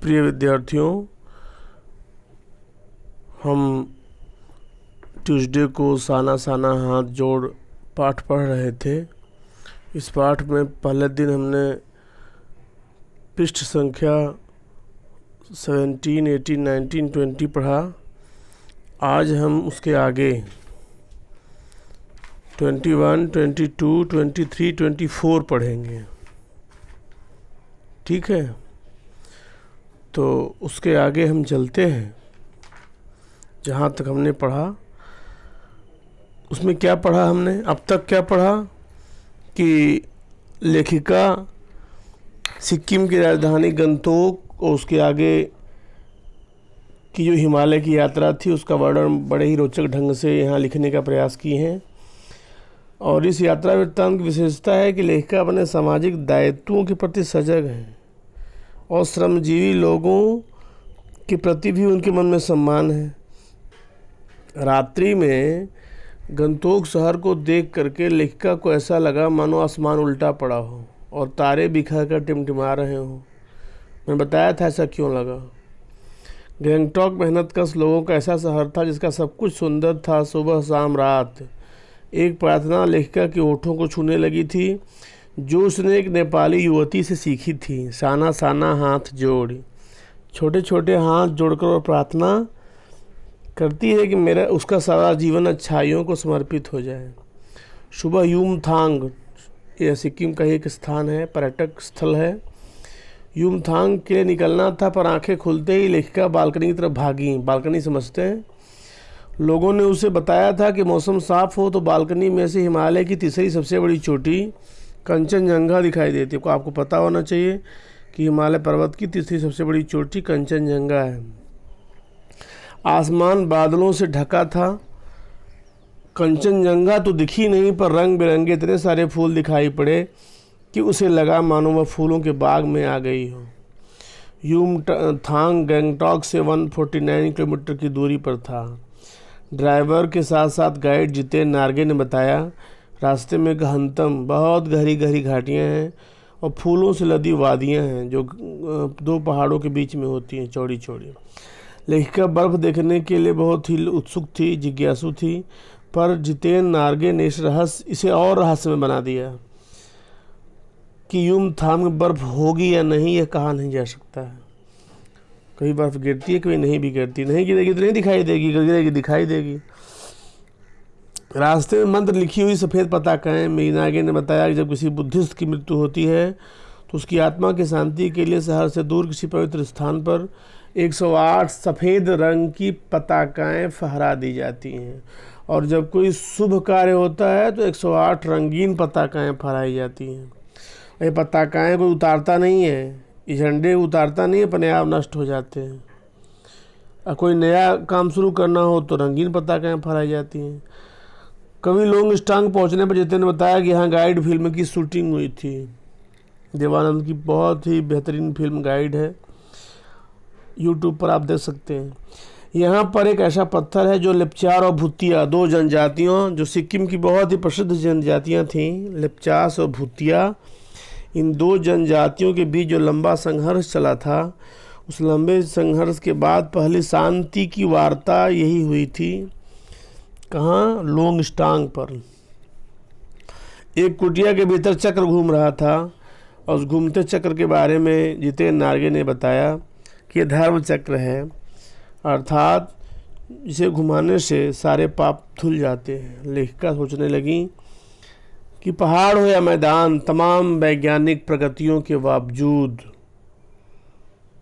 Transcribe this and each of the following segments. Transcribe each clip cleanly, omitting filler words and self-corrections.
प्रिय विद्यार्थियों, हम ट्यूसडे को साना साना हाथ जोड़ पाठ पढ़ रहे थे। इस पाठ में पहले दिन हमने पृष्ठ संख्या 17, 18, 19, 20 पढ़ा। आज हम उसके आगे 21, 22, 23, 24 पढ़ेंगे। ठीक है, तो उसके आगे हम चलते हैं। जहाँ तक हमने पढ़ा उसमें क्या पढ़ा हमने अब तक? क्या पढ़ा कि लेखिका सिक्किम की राजधानी गंगटोक और उसके आगे की जो हिमालय की यात्रा थी उसका वर्णन बड़े ही रोचक ढंग से यहाँ लिखने का प्रयास किए हैं। और इस यात्रा वृत्तांत की विशेषता है कि लेखिका अपने सामाजिक दायित्वों के प्रति सजग हैं और श्रमजीवी लोगों के प्रति भी उनके मन में सम्मान है। रात्रि में गंगटोक शहर को देख करके लेखिका को ऐसा लगा मानो आसमान उल्टा पड़ा हो और तारे बिखर कर टिमटिमा रहे हों। मैंने बताया था ऐसा क्यों लगा। गंगटोक मेहनतकश लोगों का ऐसा शहर था जिसका सब कुछ सुंदर था, सुबह शाम रात। एक प्रार्थना लेखिका के ओठों को छूने लगी थी जो उसने एक नेपाली युवती से सीखी थी। साना साना हाथ जोड़, छोटे छोटे हाथ जोड़कर और प्रार्थना करती है कि मेरा उसका सारा जीवन अच्छाइयों को समर्पित हो जाए। सुबह युमथांग, यह सिक्किम का एक स्थान है, पर्यटक स्थल है। युमथांग के लिए निकलना था पर आंखें खुलते ही लेखिका बालकनी की तरफ भागी। बालकनी समझते हैं? लोगों ने उसे बताया था कि मौसम साफ हो तो बालकनी में से हिमालय की तीसरी सबसे बड़ी चोटी कंचनजंगा दिखाई देती है। आपको पता होना चाहिए कि हिमालय पर्वत की तीसरी सबसे बड़ी चोटी कंचनजंगा है। आसमान बादलों से ढका था। कंचनजंगा तो दिखी नहीं पर रंग बिरंगे इतने सारे फूल दिखाई पड़े कि उसे लगा मानो वह फूलों के बाग में आ गई हो। युमथांग गंगटोक से 149 किलोमीटर की दूरी पर था। ड्राइवर के साथ साथ गाइड जितेन नार्गे ने बताया, रास्ते में गहनतम बहुत गहरी गहरी घाटियाँ हैं और फूलों से लदी वादियाँ हैं जो दो पहाड़ों के बीच में होती हैं, चौड़ी चौड़ी। लेखिका बर्फ़ देखने के लिए बहुत ही उत्सुक थी, जिज्ञासु थी, पर जितेन नार्गे ने इसे और रहस्यमय बना दिया कि युमथांग में बर्फ़ होगी या नहीं यह कहा नहीं जा सकता है। कभी बर्फ़ गिरती है, कभी नहीं भी गिरती। नहीं गिरेगी तो नहीं दिखाई देगी, गिरेगी दिखाई देगी। रास्ते में मंत्र लिखी हुई सफ़ेद पताकाएँ। मीनागे ने बताया कि जब किसी बुद्धिस्ट की मृत्यु होती है तो उसकी आत्मा की शांति के लिए शहर से दूर किसी पवित्र स्थान पर 108 सफ़ेद रंग की पताकाएँ फहरा दी जाती हैं और जब कोई शुभ कार्य होता है तो 108 रंगीन पताकाएँ फहराई जाती हैं। ये पताकाएँ कोई उतारता नहीं है, ये झंडे उतारता नहीं है, अपने आप नष्ट हो जाते हैं। और कोई नया काम शुरू करना हो तो रंगीन पताकाएँ फहराई जाती हैं। कभी लोंगस्टांग पहुंचने पर जितेन ने बताया कि यहाँ गाइड फिल्म की शूटिंग हुई थी। देवानंद की बहुत ही बेहतरीन फिल्म गाइड है, यूट्यूब पर आप देख सकते हैं। यहाँ पर एक ऐसा पत्थर है जो लेप्चास और भूतिया, दो जनजातियों जो सिक्किम की बहुत ही प्रसिद्ध जनजातियाँ थीं, लेप्चास और भूतिया, इन दो जनजातियों के बीच जो लंबा संघर्ष चला था, उस लंबे संघर्ष के बाद पहली शांति की वार्ता यही हुई थी। कहाँ? लोंगस्टांग पर। एक कुटिया के भीतर चक्र घूम रहा था और उस घूमते चक्र के बारे में जितेन नार्गे ने बताया कि यह धर्म चक्र है, अर्थात इसे घुमाने से सारे पाप धुल जाते हैं। लेखिका सोचने लगी कि पहाड़ हो या मैदान, तमाम वैज्ञानिक प्रगतियों के बावजूद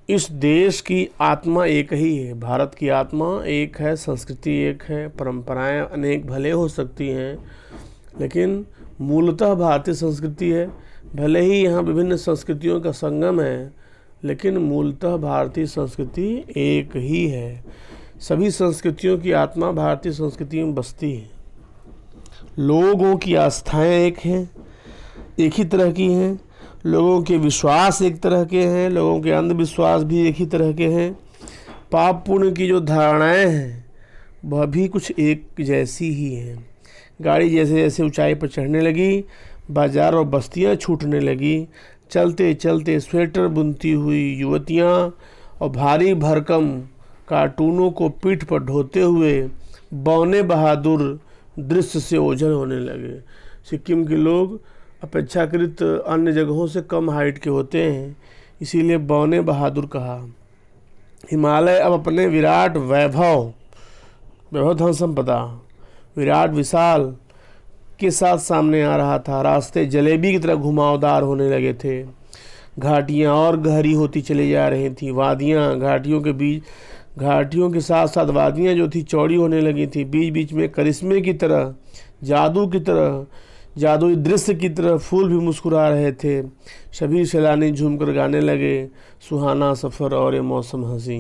इस देश की आत्मा एक ही है। भारत की आत्मा एक है, संस्कृति एक है, परंपराएं अनेक भले हो सकती हैं लेकिन मूलतः भारतीय संस्कृति है। भले ही यहाँ विभिन्न संस्कृतियों का संगम है लेकिन मूलतः भारतीय संस्कृति एक ही है। सभी संस्कृतियों की आत्मा भारतीय संस्कृति में बसती है। लोगों की आस्थाएं एक हैं, एक ही तरह की हैं। लोगों के विश्वास एक तरह के हैं, लोगों के अंधविश्वास भी एक ही तरह के हैं। पाप पुण्य की जो धारणाएं हैं वह भी कुछ एक जैसी ही हैं। गाड़ी जैसे जैसे ऊंचाई पर चढ़ने लगी, बाजार और बस्तियां छूटने लगी। चलते चलते स्वेटर बुनती हुई युवतियाँ और भारी भरकम कार्टूनों को पीठ पर ढोते हुए बौने बहादुर दृश्य से ओझल होने लगे। सिक्किम के लोग अपेक्षाकृत अन्य जगहों से कम हाइट के होते हैं, इसीलिए बौने बहादुर कहा। हिमालय अब अपने विराट वैभव धन संपदा, विराट विशाल के साथ सामने आ रहा था। रास्ते जलेबी की तरह घुमावदार होने लगे थे। घाटियाँ और गहरी होती चली जा रही थी। वादियाँ, घाटियों के साथ साथ वादियाँ जो थी चौड़ी होने लगी थी। बीच बीच में करिश्मे की तरह, जादुई दृश्य की तरह फूल भी मुस्कुरा रहे थे। सभी सैलानी झूमकर गाने लगे, सुहाना सफ़र और ये मौसम हंसी।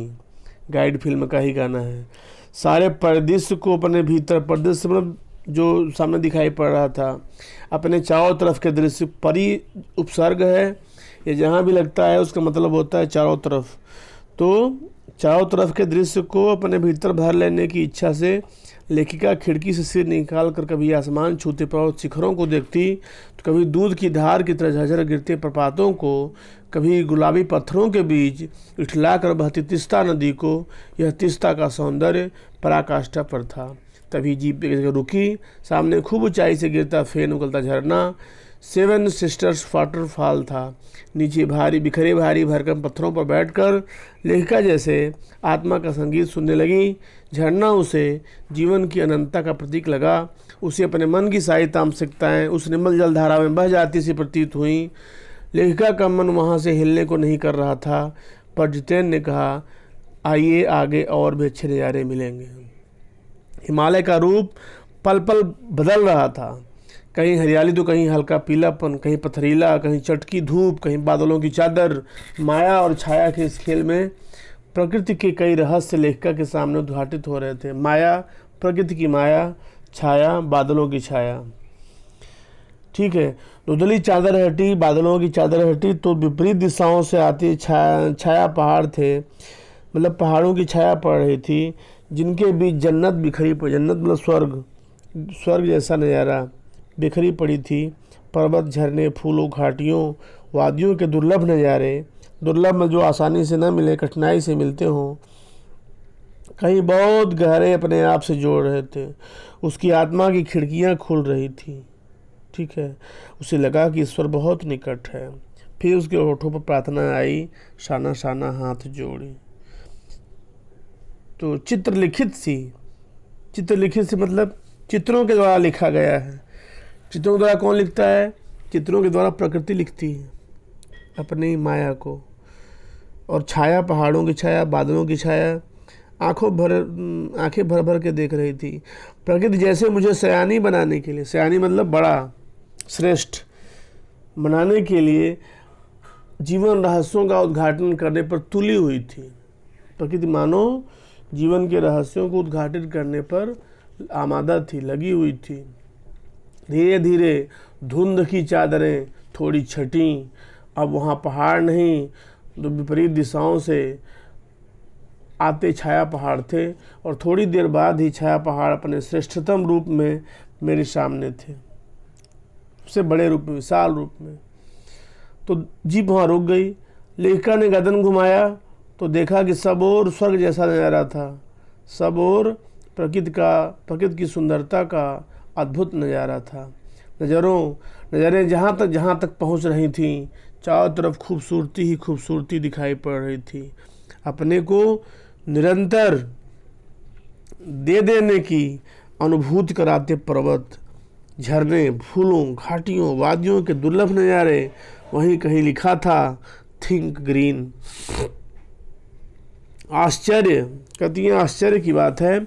गाइड फिल्म का ही गाना है। सारे परिदृश्य को अपने भीतर, परिदृश्य मतलब जो सामने दिखाई पड़ रहा था, अपने चारों तरफ के दृश्य, परी उपसर्ग है, ये जहाँ भी लगता है उसका मतलब होता है चारों तरफ। तो चारों तरफ के दृश्य को अपने भीतर भर लेने की इच्छा से लेखिका खिड़की से सिर निकाल कर कभी आसमान छूते पर्वत शिखरों को देखती, तो कभी दूध की धार की तरह झरझर गिरते प्रपातों को, कभी गुलाबी पत्थरों के बीच इठला कर बहती तीस्ता नदी को। यह तीस्ता का सौंदर्य पराकाष्ठा पर था। तभी जीप एक जगह रुकी। सामने खूब ऊंचाई से गिरता फेन उगलता झरना सेवन सिस्टर्स वाटरफॉल था। नीचे भारी भरकम पत्थरों पर बैठकर लेखिका जैसे आत्मा का संगीत सुनने लगी। झरना उसे जीवन की अनंतता का प्रतीक लगा। उसे अपने मन की सारी तामसिकताएं उस निर्मल जलधारा में बह जाती सी प्रतीत हुई। लेखिका का मन वहाँ से हिलने को नहीं कर रहा था, पर जितेंद्र ने कहा, आइए आगे और भी अच्छे नज़ारे मिलेंगे। हिमालय का रूप पल पल बदल रहा था। कहीं हरियाली तो कहीं हल्का पीलापन, कहीं पथरीला, कहीं चटकी धूप, कहीं बादलों की चादर। माया और छाया के इस खेल में प्रकृति के कई रहस्य लेखिका के सामने उद्घाटित हो रहे थे। माया, प्रकृति की माया, छाया, बादलों की छाया। ठीक है, धुंधली चादर हटी, बादलों की चादर हटी तो विपरीत दिशाओं से आती छाया पहाड़ थे, मतलब पहाड़ों की छाया पड़ रही थी, जिनके बीच जन्नत बिखरी पड़ी। जन्नत मतलब स्वर्ग जैसा नज़ारा बिखरी पड़ी थी। पर्वत, झरने, फूलों, घाटियों, वादियों के दुर्लभ नज़ारे, दुर्लभ में जो आसानी से न मिले, कठिनाई से मिलते हों, कहीं बहुत गहरे अपने आप से जोड़ रहे थे। उसकी आत्मा की खिड़कियां खुल रही थी। ठीक है, उसे लगा कि ईश्वर बहुत निकट है। फिर उसके होठों पर प्रार्थना आई, शाना शाना हाथ जोड़ी। तो चित्रलिखित सी मतलब चित्रों के द्वारा लिखा गया है। चित्रों के द्वारा कौन लिखता है? चित्रों के द्वारा प्रकृति लिखती है अपनी माया को। और छाया, पहाड़ों की छाया, बादलों की छाया, आंखें भर भर के देख रही थी। प्रकृति जैसे मुझे सयानी बनाने के लिए, सयानी मतलब बड़ा, श्रेष्ठ बनाने के लिए जीवन रहस्यों का उद्घाटन करने पर तुली हुई थी। प्रकृति मानो जीवन के रहस्यों को उद्घाटित करने पर आमादा थी, लगी हुई थी। धीरे धीरे धुंध की चादरें थोड़ी छटी। अब वहाँ पहाड़ नहीं, तो विपरीत दिशाओं से आते छाया पहाड़ थे, और थोड़ी देर बाद ही छाया पहाड़ अपने श्रेष्ठतम रूप में मेरे सामने थे, सबसे बड़े रूप में, विशाल रूप में। तो जीप वहाँ रुक गई। लेखिका ने गर्दन घुमाया तो देखा कि सब ओर स्वर्ग जैसा नज़ारा था। सब ओर प्रकृति की सुंदरता का अद्भुत नज़ारा था। नज़रें जहाँ तक पहुँच रही थीं, चारों तरफ खूबसूरती ही खूबसूरती दिखाई पड़ रही थी। अपने को निरंतर दे देने की अनुभूति कराते पर्वत, झरने, फूलों, घाटियों, वादियों के दुर्लभ नज़ारे। वहीं कहीं लिखा था, थिंक ग्रीन। आश्चर्य, कहती हैं आश्चर्य की बात है,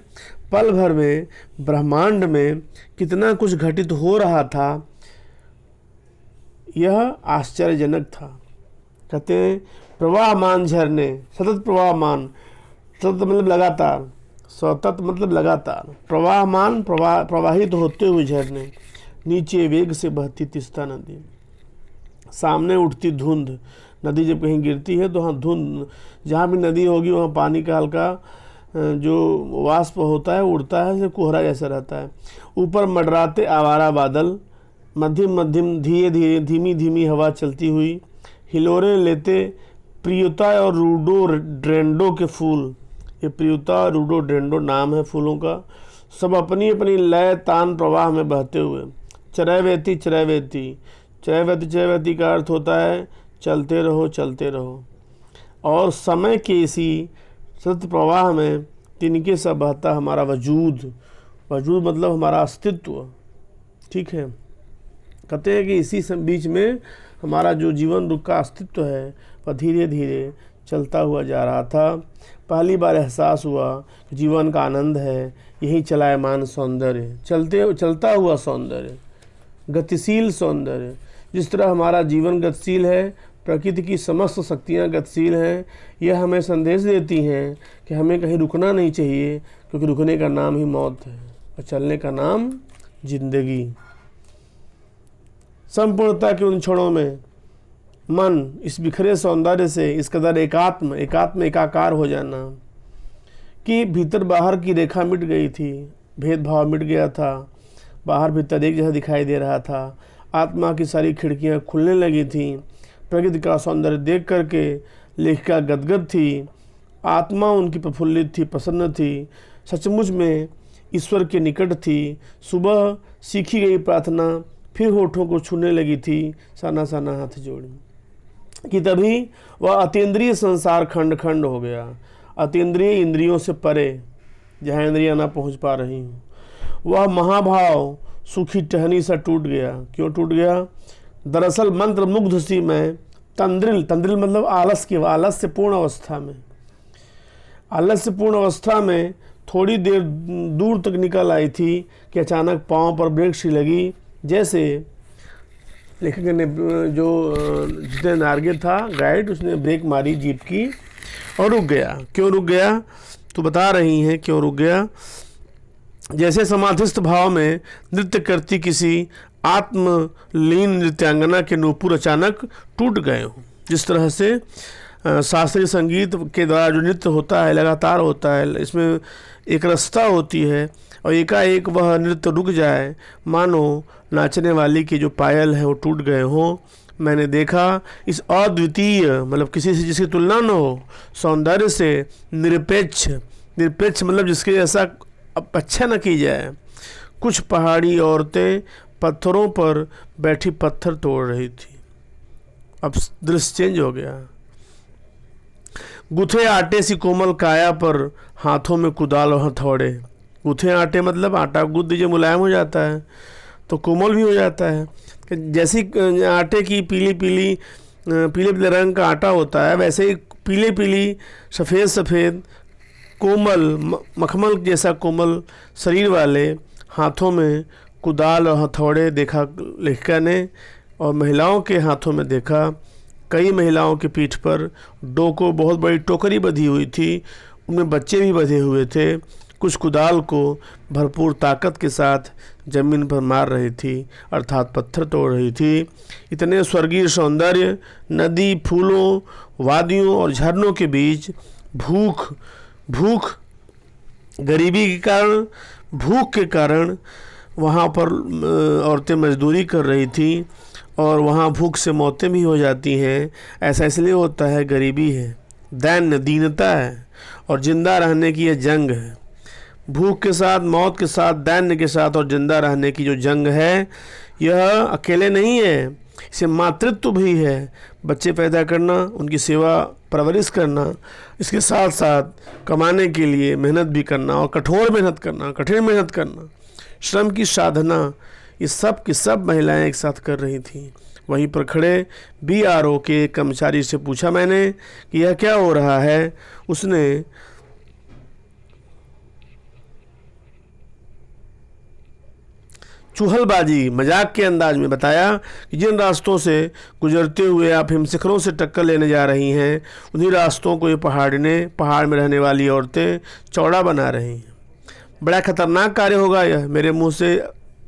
पल भर में ब्रह्मांड में कितना कुछ घटित हो रहा था, यह आश्चर्यजनक था। कहते हैं प्रवाहमान झरने, सतत प्रवाहमान, सतत मतलब लगातार, सतत मतलब लगातार, प्रवाहमान प्रवाहित होते हुए झरने, नीचे वेग से बहती तीस्ता नदी, सामने उठती धुंध। नदी जब कहीं गिरती है तो हाँ धुंध, जहाँ भी नदी होगी वहाँ पानी का हल्का जो वाष्प होता है उड़ता है, जैसे कोहरा जैसा रहता है। ऊपर मंडराते आवारा बादल, मध्यम धीमी धीमी हवा चलती हुई, हिलोरें लेते प्रियुता और रोडोडेंड्रो के फूल, ये प्रियुता और रोडोडेंड्रो नाम है फूलों का, सब अपनी अपनी लय तान प्रवाह में बहते हुए। चरैवेति चरैवेति, चरैवेति चरैवेति का अर्थ होता है चलते रहो चलते रहो। और समय के इसी सत्य प्रवाह में तिनके सा बहता हमारा वजूद, वजूद मतलब हमारा अस्तित्व, ठीक है। कहते हैं कि इसी बीच में हमारा जो जीवन रुख का अस्तित्व है वह धीरे धीरे चलता हुआ जा रहा था। पहली बार एहसास हुआ कि जीवन का आनंद है यही चलायमान सौंदर्य, चलता हुआ सौंदर्य, गतिशील सौंदर्य। जिस तरह हमारा जीवन गतिशील है, प्रकृति की समस्त शक्तियाँ गतिशील हैं, यह हमें संदेश देती हैं कि हमें कहीं रुकना नहीं चाहिए, क्योंकि रुकने का नाम ही मौत है और चलने का नाम जिंदगी। संपूर्णता के उन क्षणों में मन इस बिखरे सौंदर्य से इस कदर एकाकार हो जाना कि भीतर बाहर की रेखा मिट गई थी, भेदभाव मिट गया था, बाहर भीतर एक जैसा दिखाई दे रहा था। आत्मा की सारी खिड़कियां खुलने लगी थीं। प्रकृति का सौंदर्य देख करके लेखिका गदगद थी, आत्मा उनकी प्रफुल्लित थी, प्रसन्न थी, सचमुच में ईश्वर के निकट थी। सुबह सीखी गई प्रार्थना फिर होठों को छूने लगी थी, साना साना हाथ जोड़ी कि तभी वह अतीन्द्रिय संसार खंड खंड हो गया। अतीन्द्रिय इंद्रियों से परे, जहाँ इंद्रियां ना पहुँच पा रही हूँ, वह महाभाव सुखी टहनी सा टूट गया। क्यों टूट गया? दरअसल मंत्र मुग्ध सी मैं तंद्रिल मतलब आलस्य पूर्ण अवस्था में, आलस्य पूर्ण अवस्था में थोड़ी देर दूर तक निकल आई थी कि अचानक पांव पर ब्रेक सी लगी। जैसे लेखक ने जो जितने नार्गे था गाइड, उसने ब्रेक मारी जीप की और रुक गया। क्यों रुक गया? तो बता रही हैं क्यों रुक गया। जैसे समाधिस्थ भाव में नृत्य करती किसी आत्मलीन नृत्यांगना के नूपुर अचानक टूट गए हों। जिस तरह से शास्त्रीय संगीत के द्वारा जो नृत्य होता है लगातार होता है, इसमें एक रसता होती है और एकाएक वह नृत्य रुक जाए, मानो नाचने वाली की जो पायल है वो टूट गए हों। मैंने देखा इस अद्वितीय मतलब किसी से जिसकी तुलना न हो सौंदर्य से निरपेक्ष मतलब जिसके जैसा अच्छा न की जाए, कुछ पहाड़ी औरतें पत्थरों पर बैठी पत्थर तोड़ रही थी। अब दृश्य चेंज हो गया। गुथे आटे सी कोमल काया पर हाथों में कुदाल और हथौड़े। गुथे आटे मतलब आटा गूंथ दीजिए मुलायम हो जाता है तो कोमल भी हो जाता है। जैसी आटे की पीले रंग का आटा होता है, वैसे ही पीली सफ़ेद कोमल मखमल जैसा कोमल शरीर वाले हाथों में कुदाल और हथौड़े देखा लेखिका ने। और महिलाओं के हाथों में देखा, कई महिलाओं की पीठ पर डोको बहुत बड़ी टोकरी बंधी हुई थी, उनमें बच्चे भी बंधे हुए थे। कुछ कुदाल को भरपूर ताकत के साथ जमीन पर मार रही थी, अर्थात पत्थर तोड़ रही थी। इतने स्वर्गीय सौंदर्य, नदी, फूलों, वादियों और झरनों के बीच भूख गरीबी के कारण, भूख के कारण वहाँ पर औरतें मजदूरी कर रही थी और वहाँ भूख से मौतें भी हो जाती हैं। ऐसा इसलिए होता है, गरीबी है, दीनता है और जिंदा रहने की यह जंग है। भूख के साथ, मौत के साथ, दैन्य के साथ और जिंदा रहने की जो जंग है, यह अकेले नहीं है, इसे मातृत्व भी है। बच्चे पैदा करना, उनकी सेवा परवरिश करना, इसके साथ साथ कमाने के लिए मेहनत भी करना और कठिन मेहनत करना, श्रम की साधना, ये सब की सब महिलाएं एक साथ कर रही थीं। वहीं पर खड़े BRO के कर्मचारी से पूछा मैंने कि यह क्या हो रहा है। उसने चुहलबाजी मजाक के अंदाज में बताया कि जिन रास्तों से गुजरते हुए आप हिमशिखरों से टक्कर लेने जा रही हैं, उन्हीं रास्तों को ये पहाड़ में रहने वाली औरतें चौड़ा बना रही हैं। बड़ा खतरनाक कार्य होगा यह, मेरे मुंह से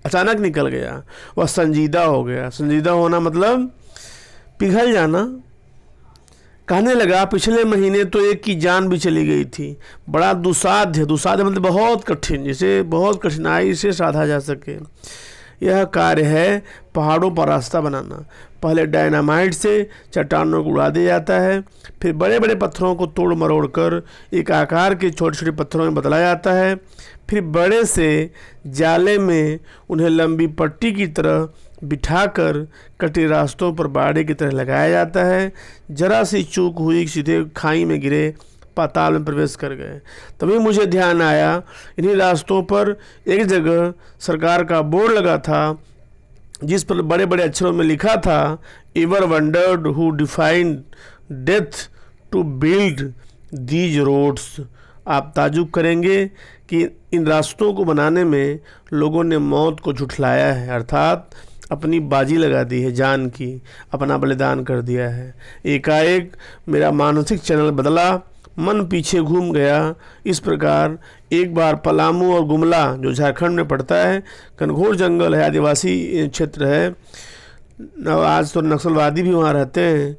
अचानक निकल गया। वह संजीदा हो गया। संजीदा होना मतलब पिघल जाना। कहने लगा, पिछले महीने तो एक की जान भी चली गई थी। बड़ा दुसाध्य मतलब बहुत कठिन, जिसे बहुत कठिनाई से साधा जा सके। यह कार्य है पहाड़ों पर रास्ता बनाना। पहले डायनामाइट से चट्टानों को उड़ा दिया जाता है, फिर बड़े बड़े पत्थरों को तोड़ मरोड़ कर एक आकार के छोटे छोटे पत्थरों में बदला जाता है, फिर बड़े से जाले में उन्हें लंबी पट्टी की तरह बिठाकर कटे रास्तों पर बाड़े की तरह लगाया जाता है। जरा सी चूक हुई, सीधे खाई में गिरे, पाताल में प्रवेश कर गए। तभी मुझे ध्यान आया, इन्हीं रास्तों पर एक जगह सरकार का बोर्ड लगा था जिस पर बड़े बड़े अक्षरों में लिखा था, ever wondered who defined death to build these roads. आप ताजुब करेंगे कि इन रास्तों को बनाने में लोगों ने मौत को झुठलाया है, अर्थात अपनी बाजी लगा दी है, जान की अपना बलिदान कर दिया है। एकाएक मेरा मानसिक चैनल बदला, मन पीछे घूम गया। इस प्रकार एक बार पलामू और गुमला, जो झारखंड में पड़ता है, घनघोर जंगल है, आदिवासी क्षेत्र है, आज तो नक्सलवादी भी वहाँ रहते हैं,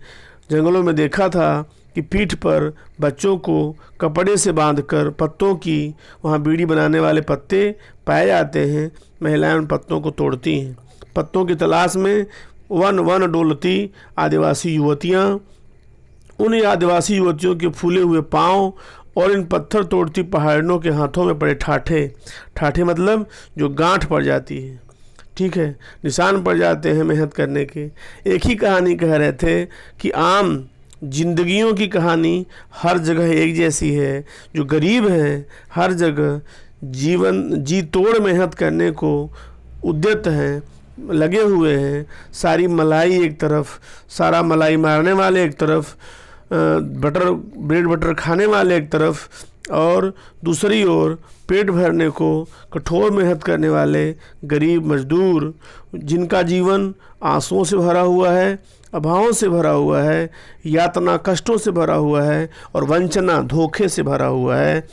जंगलों में देखा था कि पीठ पर बच्चों को कपड़े से बांधकर पत्तों की, वहाँ बीड़ी बनाने वाले पत्ते पाए जाते हैं, महिलाएं उन पत्तों को तोड़ती हैं। पत्तों की तलाश में वन वन डोलती आदिवासी युवतियाँ, उन आदिवासी युवतियों के फूले हुए पाँव और इन पत्थर तोड़ती पहाड़ियों के हाथों में पड़े ठाठे, ठाठे मतलब जो गांठ पड़ जाती है, ठीक है, निशान पड़ जाते हैं मेहनत करने के। एक ही कहानी कह रहे थे कि आम जिंदगियों की कहानी हर जगह एक जैसी है। जो गरीब हैं हर जगह जीवन जी तोड़ मेहनत करने को उद्यत हैं, लगे हुए हैं। सारी मलाई एक तरफ, सारा मलाई मारने वाले एक तरफ, ब्रेड बटर खाने वाले एक तरफ, और दूसरी ओर पेट भरने को कठोर मेहनत करने वाले गरीब मजदूर, जिनका जीवन आंसुओं से भरा हुआ है, अभावों से भरा हुआ है, यातना कष्टों से भरा हुआ है और वंचना धोखे से भरा हुआ है।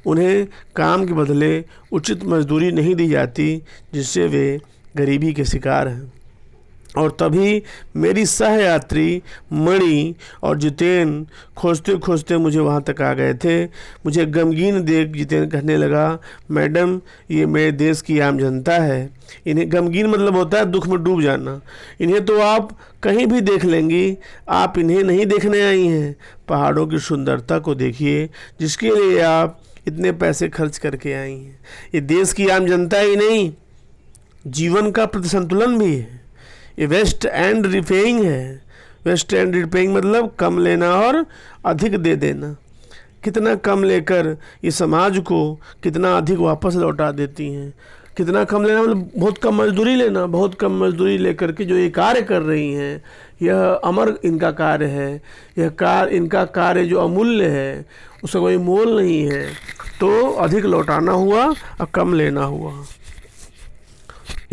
उन्हें काम के बदले उचित मजदूरी नहीं दी जाती, जिससे वे गरीबी के शिकार हैं। और तभी मेरी सहयात्री मणि और जितेन खोजते खोजते मुझे वहाँ तक आ गए थे। मुझे गमगीन देख जितेन कहने लगा, मैडम ये मेरे देश की आम जनता है। इन्हें गमगीन मतलब होता है दुख में डूब जाना। इन्हें तो आप कहीं भी देख लेंगी, आप इन्हें नहीं देखने आई हैं। पहाड़ों की सुंदरता को देखिए जिसके लिए आप इतने पैसे खर्च करके आई हैं। ये देश की आम जनता ही नहीं, जीवन का प्रतिसंतुलन भी है। ये वेस्ट एंड रिपेइंग है। वेस्ट एंड रिपेइंग मतलब कम लेना और अधिक दे देना। कितना कम लेकर ये समाज को कितना अधिक वापस लौटा देती हैं। कितना कम लेना मतलब बहुत कम मजदूरी लेना, बहुत कम मजदूरी लेकर के जो ये कार्य कर रही हैं, यह अमर इनका कार्य है। यह इनका कार्य जो अमूल्य है, उसका कोई मोल नहीं है। तो अधिक लौटाना हुआ और कम लेना हुआ।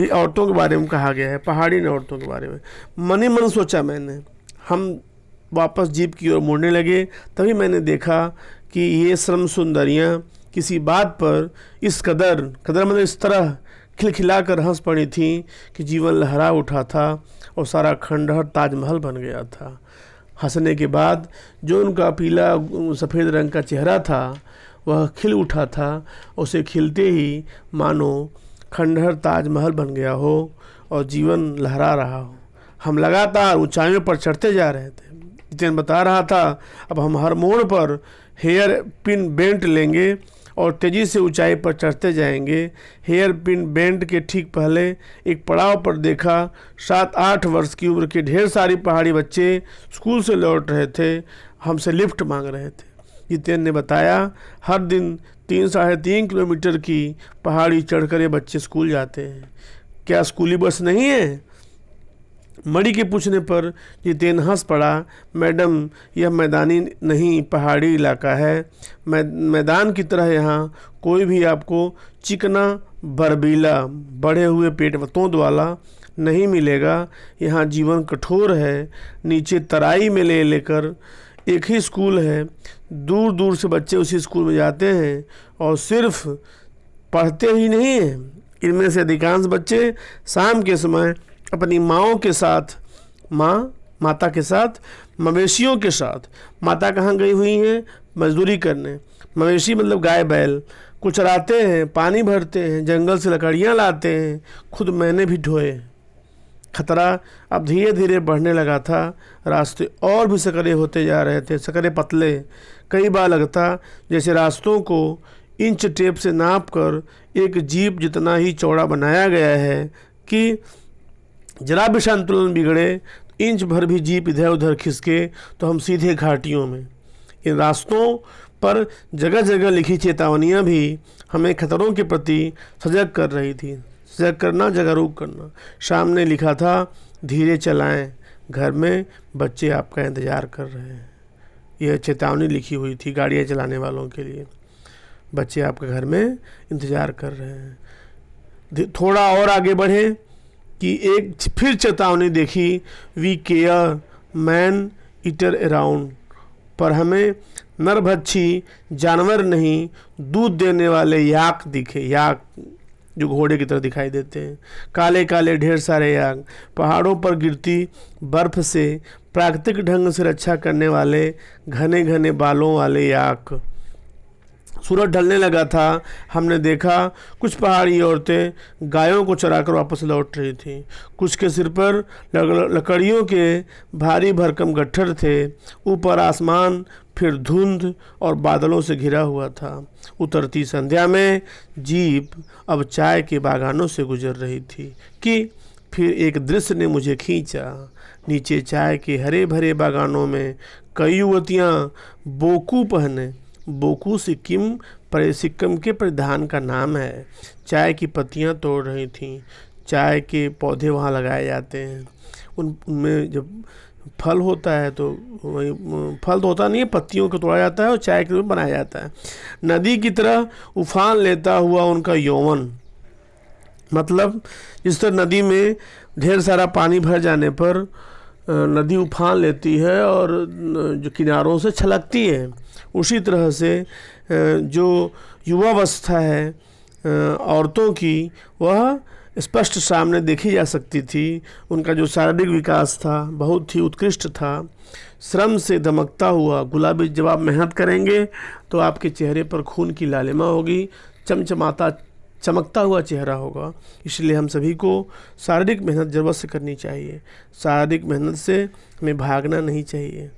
ये औरतों के बारे में कहा गया है, पहाड़ी औरतों के बारे में। मन ही मन सोचा मैंने। हम वापस जीप की ओर मुड़ने लगे, तभी मैंने देखा कि ये श्रम सुंदरियाँ किसी बात पर इस कदर मतलब इस तरह खिलखिला कर हंस पड़ी थी कि जीवन लहरा उठा था और सारा खंडहर ताजमहल बन गया था। हंसने के बाद जो उनका पीला सफ़ेद रंग का चेहरा था वह खिल उठा था। उसे खिलते ही मानो खंडहर ताजमहल बन गया हो और जीवन लहरा रहा हो। हम लगातार ऊंचाइयों पर चढ़ते जा रहे थे। जितेन बता रहा था, अब हम हर मोड़ पर हेयर पिन बेंट लेंगे और तेज़ी से ऊंचाई पर चढ़ते जाएंगे। हेयर पिन बेंट के ठीक पहले एक पड़ाव पर देखा 7-8 वर्ष की उम्र के ढेर सारी पहाड़ी बच्चे स्कूल से लौट रहे थे, हमसे लिफ्ट मांग रहे थे। जितेन ने बताया, हर दिन 3-3.5 किलोमीटर की पहाड़ी चढ़कर ये बच्चे स्कूल जाते हैं। क्या स्कूली बस नहीं है? मणि के पूछने पर जितेन हंस पड़ा, मैडम यह मैदानी नहीं पहाड़ी इलाका है। मैदान की तरह यहाँ कोई भी आपको चिकना बरबीला बढ़े हुए पेट तोंद वाला नहीं मिलेगा। यहाँ जीवन कठोर है। नीचे तराई में ले लेकर एक ही स्कूल है, दूर दूर से बच्चे उसी स्कूल में जाते हैं और सिर्फ पढ़ते ही नहीं हैं। इनमें से अधिकांश बच्चे शाम के समय अपनी माँओं के साथ, माता के साथ, मवेशियों के साथ, माता कहाँ गई हुई हैं? मजदूरी करने। मवेशी मतलब गाय बैल को चराते हैं, पानी भरते हैं, जंगल से लकड़ियाँ लाते हैं। खुद मैंने भी ढोए। खतरा अब धीरे धीरे बढ़ने लगा था। रास्ते और भी सकरे होते जा रहे थे, सकरे पतले। कई बार लगता जैसे रास्तों को इंच टेप से नाप कर एक जीप जितना ही चौड़ा बनाया गया है कि जरा भी संतुलन बिगड़े, इंच भर भी जीप इधर उधर खिसके तो हम सीधे घाटियों में। इन रास्तों पर जगह जगह लिखी चेतावनियाँ भी हमें खतरों के प्रति सजग कर रही थी। सजग करना, जागरूक करना। सामने लिखा था, धीरे चलाएं, घर में बच्चे आपका इंतज़ार कर रहे हैं। यह चेतावनी लिखी हुई थी गाड़ियाँ चलाने वालों के लिए। बच्चे आपके घर में इंतज़ार कर रहे हैं। थोड़ा और आगे बढ़े कि एक फिर चेतावनी देखी, we care man eater around. पर हमें नरभक्षी जानवर नहीं, दूध देने वाले याक दिखे। याक जो घोड़े की तरह दिखाई देते हैं, काले काले ढेर सारे याक। पहाड़ों पर गिरती बर्फ से प्राकृतिक ढंग से रक्षा करने वाले घने घने बालों वाले याक। सूरज ढलने लगा था। हमने देखा कुछ पहाड़ी औरतें गायों को चराकर वापस लौट रही थीं। कुछ के सिर पर लकड़ियों के भारी भरकम गट्ठर थे। ऊपर आसमान फिर धुंध और बादलों से घिरा हुआ था। उतरती संध्या में जीप अब चाय के बागानों से गुजर रही थी कि फिर एक दृश्य ने मुझे खींचा। नीचे चाय के हरे भरे बागानों में कई युवतियाँ बोकू पहने, बोकू सिक्किम के परिधान का नाम है, चाय की पत्तियां तोड़ रही थीं। चाय के पौधे वहाँ लगाए जाते हैं। उनमें जब फल होता है तो वही, फल तो होता नहीं है, पत्तियों को तोड़ा जाता है और चाय के रूप में बनाया जाता है। नदी की तरह उफान लेता हुआ उनका यौवन, मतलब जिस तरह नदी में ढेर सारा पानी भर जाने पर नदी उफान लेती है और जो किनारों से छलकती है, उसी तरह से जो युवावस्था है औरतों की, वह स्पष्ट सामने देखी जा सकती थी। उनका जो शारीरिक विकास था बहुत ही उत्कृष्ट था। श्रम से दमकता हुआ गुलाबी, जब आप मेहनत करेंगे तो आपके चेहरे पर खून की लालिमा होगी, चमकता हुआ चेहरा होगा। इसलिए हम सभी को शारीरिक मेहनत ज़रूरत से करनी चाहिए। शारीरिक मेहनत से हमें भागना नहीं चाहिए।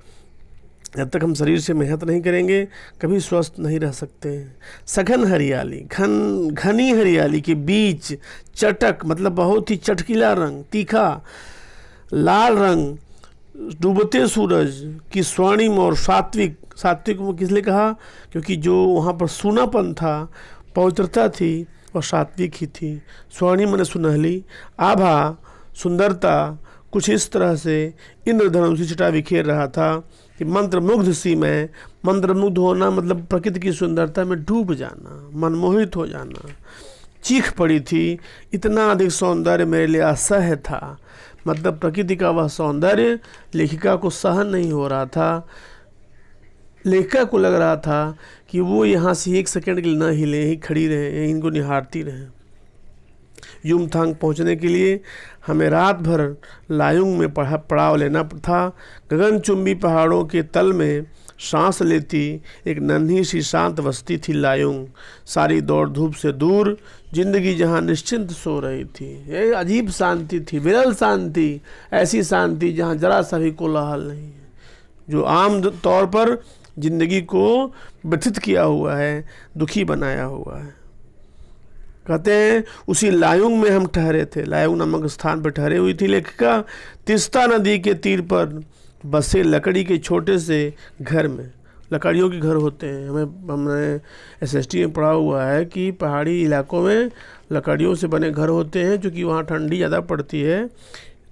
जब तक हम शरीर से मेहनत नहीं करेंगे कभी स्वस्थ नहीं रह सकते। सघन हरियाली, घनी हरियाली के बीच चटक, मतलब बहुत ही चटकीला रंग, तीखा लाल रंग, डूबते सूरज की स्वर्णिम और सात्विक वो किस लिए कहा, क्योंकि जो वहाँ पर सूनापन था, पवित्रता थी और सात्विक ही थी। स्वर्णिम माने सुनहली, आभा, सुंदरता कुछ इस तरह से इंद्रधनुषी छटा बिखेर रहा था कि मंत्रमुग्ध सी मैं, मंत्रमुग्ध होना मतलब प्रकृति की सुंदरता में डूब जाना, मनमोहित हो जाना। चीख पड़ी थी, इतना अधिक सौंदर्य मेरे लिए असह्य था। मतलब प्रकृति का वह सौंदर्य लेखिका को सहन नहीं हो रहा था। लेखिका को लग रहा था कि वो यहाँ से एक सेकंड के लिए न हिले, ही खड़ी रहे, इनको निहारती रहे। युमथांग पहुँचने के लिए हमें रात भर लायुंग में पड़ाव लेना था। गगनचुंबी पहाड़ों के तल में सांस लेती एक नन्ही सी शांत बस्ती थी लायुंग। सारी दौड़ धूप से दूर जिंदगी जहाँ निश्चिंत सो रही थी। ये अजीब शांति थी, विरल शांति, ऐसी शांति जहाँ जरा सा भी कोलाहल नहीं है, जो आम तौर पर जिंदगी को व्यथित किया हुआ है, दुखी बनाया हुआ है। कहते हैं उसी लायुंग में हम ठहरे थे। लायुंग नामक स्थान पर ठहरे हुई थी लेखिका। तिस्ता नदी के तीर पर बसे लकड़ी के छोटे से घर में, लकड़ियों के घर होते हैं, हमने SST में पढ़ा हुआ है कि पहाड़ी इलाकों में लकड़ियों से बने घर होते हैं, क्योंकि वहाँ ठंडी ज़्यादा पड़ती है।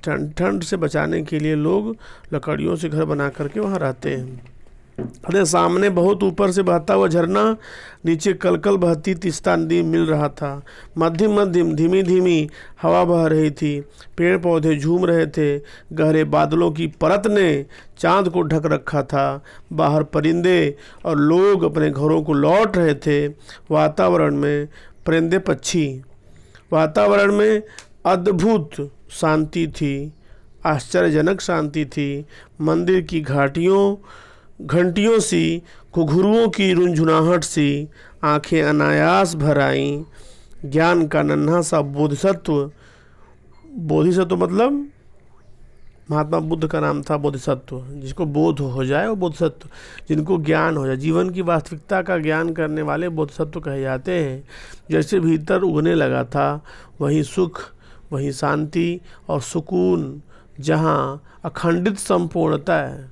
ठंड से बचाने के लिए लोग लकड़ियों से घर बना करके वहाँ रहते हैं। अरे सामने बहुत ऊपर से बहता हुआ झरना, नीचे कलकल बहती तिस्ता नदी मिल रहा था। मध्यम धीमी धीमी हवा बह रही थी। पेड़ पौधे झूम रहे थे। गहरे बादलों की परत ने चांद को ढक रखा था। बाहर परिंदे और लोग अपने घरों को लौट रहे थे। वातावरण में परिंदे पक्षी, वातावरण में अद्भुत शांति थी, आश्चर्यजनक शांति थी। मंदिर की घंटियों सी, घुघरुओं की रुंझुनाहट सी आंखें अनायास भर आईं। ज्ञान का नन्हा सा बोधिसत्व बोधिसत्व मतलब महात्मा बुद्ध का नाम था बोधिसत्व, जिसको बोध हो जाए वो बोधिसत्व, जिनको ज्ञान हो जाए, जीवन की वास्तविकता का ज्ञान करने वाले बोधिसत्व कहे जाते हैं। जैसे भीतर उगने लगा था वहीं सुख, वहीं शांति और सुकून, जहाँ अखंडित संपूर्णता है।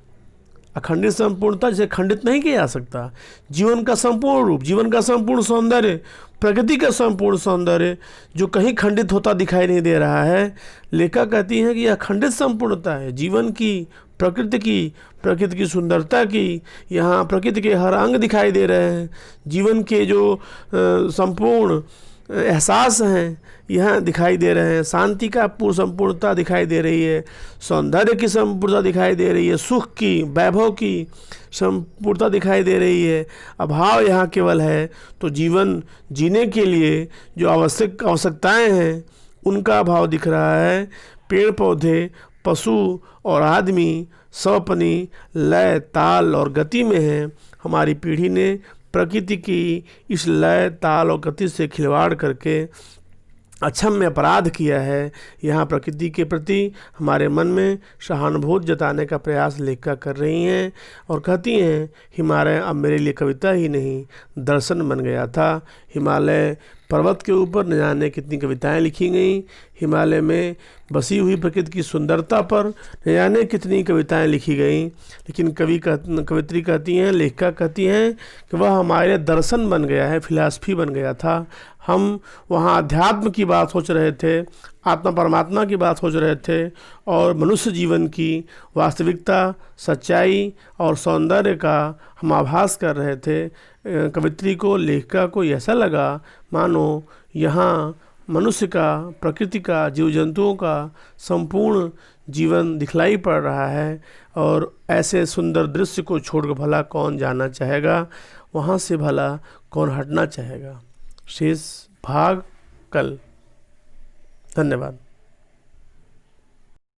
अखंडित संपूर्णता जिसे खंडित नहीं किया जा सकता, जीवन का संपूर्ण रूप, जीवन का संपूर्ण सौंदर्य, प्रकृति का संपूर्ण सौंदर्य जो कहीं खंडित होता दिखाई नहीं दे रहा है। लेखा कहती हैं कि यह अखंडित संपूर्णता है जीवन की, प्रकृति की सुंदरता की। यहाँ प्रकृति के हर अंग दिखाई दे रहे हैं, जीवन के जो संपूर्ण एहसास हैं यहाँ दिखाई दे रहे हैं। शांति का संपूर्णता दिखाई दे रही है, सौंदर्य की संपूर्णता दिखाई दे रही है, सुख की, वैभव की संपूर्णता दिखाई दे रही है। अभाव यहाँ केवल है। तो जीवन जीने के लिए जो आवश्यकताएं हैं उनका अभाव दिख रहा है। पेड़ पौधे, पशु और आदमी सब अपनी लय, ताल और गति में हैं। हमारी पीढ़ी ने प्रकृति की इस लय, ताल और गति से खिलवाड़ करके अक्षम्य अपराध किया है। यहाँ प्रकृति के प्रति हमारे मन में सहानुभूति जताने का प्रयास लेखिका कर रही हैं और कहती हैं, हिमालय अब मेरे लिए कविता ही नहीं दर्शन बन गया था। हिमालय पर्वत के ऊपर न जाने कितनी कविताएं लिखी गईं, हिमालय में बसी हुई प्रकृति की सुंदरता पर न जाने कितनी कविताएं लिखी गईं, लेकिन कवित्री कहती हैं, लेखिका कहती हैं कि वह हमारे दर्शन बन गया है, फिलॉसफी बन गया था। हम वहाँ अध्यात्म की बात सोच रहे थे, आत्मा परमात्मा की बात सोच रहे थे और मनुष्य जीवन की वास्तविकता, सच्चाई और सौंदर्य का हम आभास कर रहे थे। कवित्री को, लेखिका को ऐसा लगा मानो यहाँ मनुष्य का, प्रकृति का, जीव जंतुओं का संपूर्ण जीवन दिखलाई पड़ रहा है और ऐसे सुंदर दृश्य को छोड़कर भला कौन जाना चाहेगा, वहाँ से भला कौन हटना चाहेगा। शेष भाग कल। धन्यवाद।